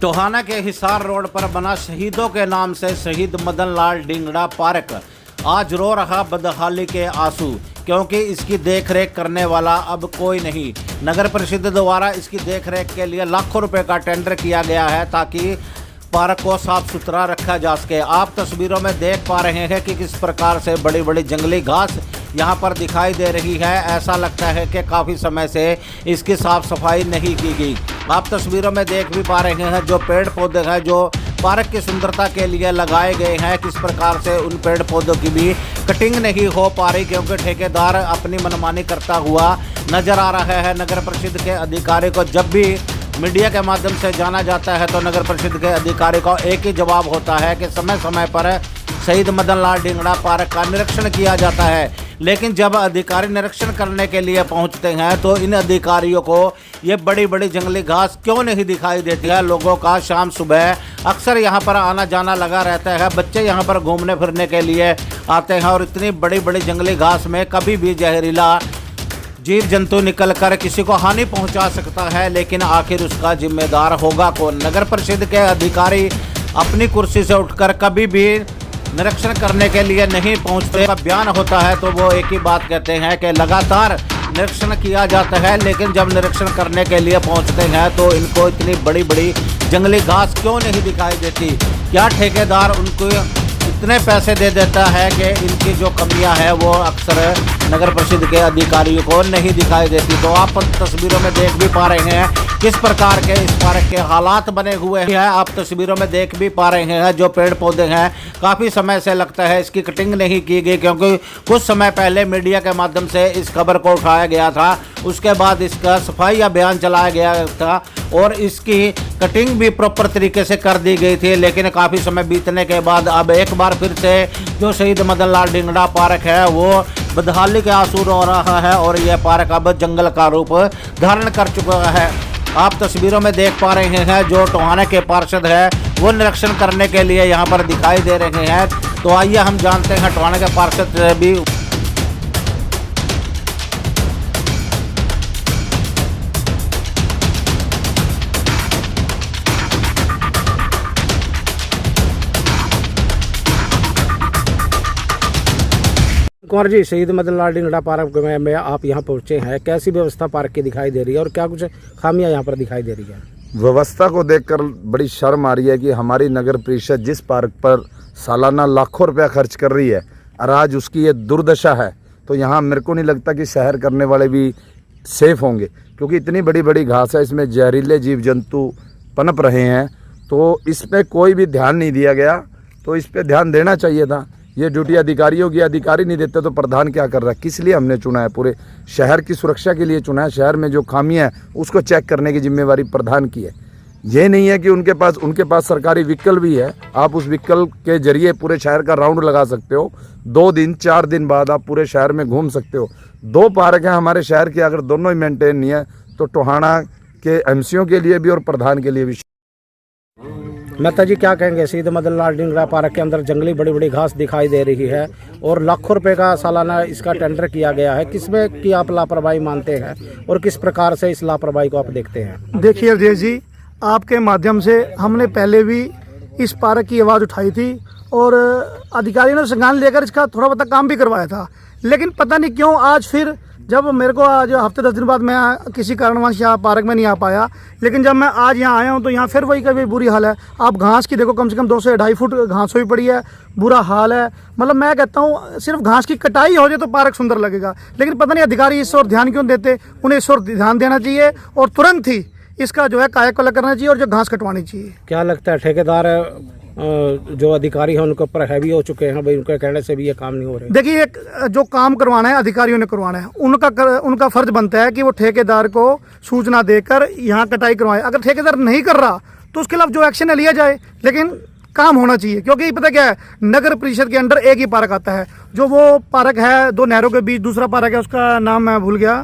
टोहाना के हिसार रोड पर बना शहीदों के नाम से शहीद मदन लाल डिंगड़ा पार्क आज रो रहा बदहाली के आंसू, क्योंकि इसकी देखरेख करने वाला अब कोई नहीं। नगर परिषद द्वारा इसकी देखरेख के लिए लाखों रुपए का टेंडर किया गया है ताकि पार्क को साफ सुथरा रखा जा सके। आप तस्वीरों में देख पा रहे हैं कि किस प्रकार से बड़ी बड़ी जंगली घास यहाँ पर दिखाई दे रही है। ऐसा लगता है कि काफ़ी समय से इसकी साफ सफाई नहीं की गई। आप तस्वीरों में देख भी पा रहे हैं जो पेड़ पौधे हैं जो पार्क की सुंदरता के लिए लगाए गए हैं, किस प्रकार से उन पेड़ पौधों की भी कटिंग नहीं हो पा रही, क्योंकि ठेकेदार अपनी मनमानी करता हुआ नजर आ रहा है। नगर परिषद के अधिकारी को जब भी मीडिया के माध्यम से जाना जाता है तो नगर परिषद के अधिकारी को एक ही जवाब होता है कि समय समय पर शहीद मदन लाल डिंगड़ा पार्क का निरीक्षण किया जाता है। लेकिन जब अधिकारी निरीक्षण करने के लिए पहुंचते हैं तो इन अधिकारियों को ये बड़ी बड़ी जंगली घास क्यों नहीं दिखाई देती है। लोगों का शाम सुबह अक्सर यहाँ पर आना जाना लगा रहता है, बच्चे यहाँ पर घूमने फिरने के लिए आते हैं और इतनी बड़ी बड़ी जंगली घास में कभी भी जहरीला जीव जंतु निकलकर किसी को हानि पहुंचा सकता है। लेकिन आखिर उसका जिम्मेदार होगा कौन? नगर परिषद के अधिकारी अपनी कुर्सी से उठकर कभी भी निरीक्षण करने के लिए नहीं पहुंचते। का बयान होता है तो वो एक ही बात कहते हैं कि लगातार निरीक्षण किया जाता है, लेकिन जब निरीक्षण करने के लिए पहुंचते हैं तो इनको इतनी बड़ी बड़ी जंगली घास क्यों नहीं दिखाई देती? क्या ठेकेदार उनको इतने पैसे दे देता है कि इनकी जो कमियां हैं वो अक्सर नगर परिषद के अधिकारियों को नहीं दिखाई देती? तो आप तस्वीरों में देख भी पा रहे हैं किस प्रकार के इस पार्क के हालात बने हुए हैं। आप तस्वीरों में देख भी पा रहे हैं जो पेड़ पौधे हैं काफ़ी समय से लगता है इसकी कटिंग नहीं की गई, क्योंकि कुछ समय पहले मीडिया के माध्यम से इस खबर को उठाया गया था, उसके बाद इसका सफाई अभियान चलाया गया था और इसकी कटिंग भी प्रॉपर तरीके से कर दी गई थी। लेकिन काफ़ी समय बीतने के बाद अब एक बार फिर से जो शहीद मदन लाल डिंगड़ा पार्क है वो बदहाली के आंसू रो रहा है और यह पार्क अब जंगल का रूप धारण कर चुका है। आप तस्वीरों में देख पा रहे हैं जो टोहाना के पार्षद है वो निरीक्षण करने के लिए यहाँ पर दिखाई दे रहे हैं। तो आइए हम जानते हैं टोहाना के पार्षद से भी। कुंवर जी, शहीद मदन लाल डिंगड़ा पार्क में आप यहाँ पहुँचे हैं, कैसी व्यवस्था पार्क की दिखाई दे रही है और क्या कुछ खामियां यहाँ पर दिखाई दे रही है? व्यवस्था को देखकर बड़ी शर्म आ रही है कि हमारी नगर परिषद जिस पार्क पर सालाना लाखों रुपया खर्च कर रही है और आज उसकी ये दुर्दशा है, तो यहाँ मेरे को नहीं लगता कि शहर करने वाले भी सेफ होंगे, क्योंकि इतनी बड़ी बड़ी घास है, इसमें जहरीले जीव जंतु पनप रहे हैं। तो इस पर कोई भी ध्यान नहीं दिया गया, तो इस पर ध्यान देना चाहिए था। ये ड्यूटी अधिकारियों की, अधिकारी नहीं देते तो प्रधान क्या कर रहा है? किस लिए हमने चुना है? पूरे शहर की सुरक्षा के लिए चुना है। शहर में जो खामियां हैं उसको चेक करने की जिम्मेवारी प्रधान की है। ये नहीं है कि उनके पास सरकारी व्हीकल भी है, आप उस व्हीकल के जरिए पूरे शहर का राउंड लगा सकते हो। 2 दिन 4 दिन बाद आप पूरे शहर में घूम सकते हो। 2 पार्क हैं हमारे शहर के, अगर दोनों ही मेंटेन नहीं है तो टोहाना के एमसीओ के लिए भी और प्रधान के लिए भी। मेहता जी, क्या कहेंगे? शहीद मदन लाल डिंगड़ा पार्क के अंदर जंगली बड़ी बड़ी घास दिखाई दे रही है और लाखों रुपए का सालाना इसका टेंडर किया गया है, किसमें की आप लापरवाही मानते हैं और किस प्रकार से इस लापरवाही को आप देखते हैं? देखिए अजय जी, आपके माध्यम से हमने पहले भी इस पार्क की आवाज़ उठाई थी और अधिकारियों ने संज्ञान लेकर इसका थोड़ा बहुत काम भी करवाया था। लेकिन पता नहीं क्यों आज फिर जब मेरे को आज हफ्ते 10 दिन बाद मैं किसी कारणवश यहाँ पार्क में नहीं आ पाया, लेकिन जब मैं आज यहाँ आया हूँ तो यहाँ फिर वही का भी बुरी हाल है। आप घास की देखो, कम से कम 2 से 2.5 फुट घास हुई पड़ी है, बुरा हाल है। मतलब मैं कहता हूँ सिर्फ घास की कटाई हो जाए तो पार्क सुंदर लगेगा, लेकिन पता नहीं अधिकारी इस ओर ध्यान क्यों देते। उन्हें इस ओर ध्यान देना चाहिए और तुरंत ही इसका जो है कायाकल्प करना चाहिए और जो घास कटवानी चाहिए। क्या लगता है ठेकेदार जो अधिकारी हैं उनके ऊपर हैवी हो चुके हैं? भाई उनके कहने से भी ये काम नहीं हो रहे। देखिए, एक जो काम करवाना है अधिकारियों ने करवाना है, उनका फर्ज बनता है कि वो ठेकेदार को सूचना देकर यहाँ कटाई करवाए। अगर ठेकेदार नहीं कर रहा तो उसके खिलाफ जो एक्शन है लिया जाए, लेकिन काम होना चाहिए। क्योंकि पता क्या है, नगर परिषद के अंडर एक ही पार्क आता है, जो वो पार्क है 2 नहरों के बीच, दूसरा पार्क है उसका नाम मैं भूल गया,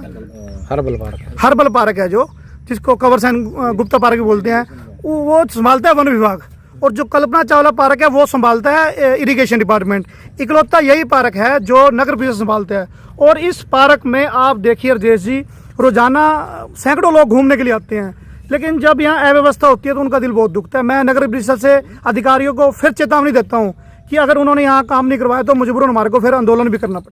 हर्बल पार्क है, जो जिसको कंवर सेन गुप्ता पार्क बोलते हैं, वो संभालता है वन विभाग। और जो कल्पना चावला पार्क है वो संभालता है इरिगेशन डिपार्टमेंट। इकलौता यही पार्क है जो नगर परिषद संभालता है। और इस पार्क में आप देखिए राजेश जी, रोजाना सैकड़ों लोग घूमने के लिए आते हैं, लेकिन जब यहाँ अव्यवस्था होती है तो उनका दिल बहुत दुखता है। मैं नगर परिषद से अधिकारियों को फिर चेतावनी देता हूँ कि अगर उन्होंने यहाँ काम नहीं करवाया तो मजबूरन हमारे को फिर आंदोलन भी करना पड़ेगा।